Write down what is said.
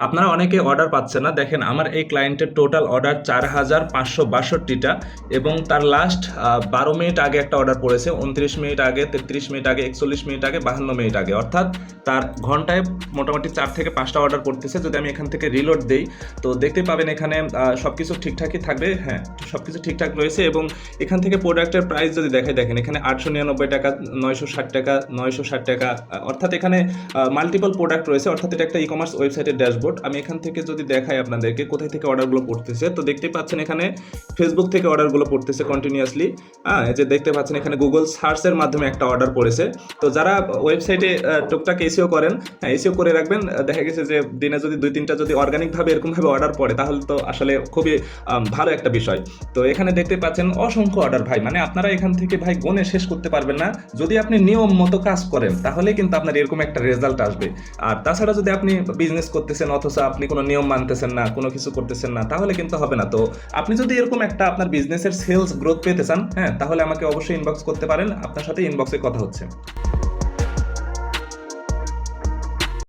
আপনারা অনেকে অর্ডার পাচ্ছেন না। দেখেন আমার এই ক্লায়েন্টের টোটাল অর্ডার 4562টা এবং তার লাস্ট 12 মিনিট আগে একটা অর্ডার পড়েছে, 29 মিনিট আগে, 33 মিনিট আগে, 41 মিনিট আগে, 52 মিনিট আগে। অর্থাৎ তার ঘন্টায় মোটামুটি 4 থেকে 5টা অর্ডার পড়তেছে। যদি আমি এখান থেকে রিলোড দেই তো দেখতে পাবেন এখানে সব কিছু ঠিকঠাকই থাকবে। হ্যাঁ, সব কিছু ঠিকঠাক রয়েছে এবং এখান থেকে প্রোডাক্টের প্রাইস যদি দেখাই, দেখেন এখানে 899 টাকা, 960 টাকা, 960 টাকা, অর্থাৎ এখানে মাল্টিপল প্রোডাক্ট রয়েছে। অর্থাৎ এটা একটা ই কমার্স ওয়েবসাইটের ড্যাশবোর্ড। আমি এখান থেকে যদি দেখাই আপনাদেরকে কোথায় থেকে অর্ডারগুলো পড়তেছে, তো দেখতে পাচ্ছেন এখানে ফেসবুক থেকে অর্ডারগুলো পড়তেছে কন্টিনিউয়াসলি। এই যে দেখতে পাচ্ছেন এখানে গুগল সার্চের মাধ্যমে একটা অর্ডার পড়েছে। তো যারা ওয়েবসাইটে টুকটাক এসিও করেন, হ্যাঁ এসিও করে রাখবেন। দেখা গেছে যে দিনে যদি 2-3টা যদি অর্গানিকভাবে এরকমভাবে অর্ডার পড়ে তাহলে তো আসলে খুবই ভালো একটা বিষয়। তো এখানে দেখতে পাচ্ছেন অসংখ্য অর্ডার ভাই, মানে আপনারা এখান থেকে ভাই গুণে শেষ করতে পারবেন না। যদি আপনি নিয়ম মতো কাজ করেন তাহলে কিন্তু আপনার এরকম একটা রেজাল্ট আসবে। আর তাছাড়া যদি আপনি বিজনেস করতেছেন অথচ আপনি কোনো নিয়ম মানতেছেন না, কোনো কিছু করতেছেন না, তাহলে কিন্তু হবে না। তো আপনি যদি এরকম একটা আপনার বিজনেসের সেলস গ্রোথ পেতে চান, হ্যাঁ, তাহলে আমাকে অবশ্যই ইনবক্স করতে পারেন। আপনার সাথে ইনবক্সে কথা হচ্ছে।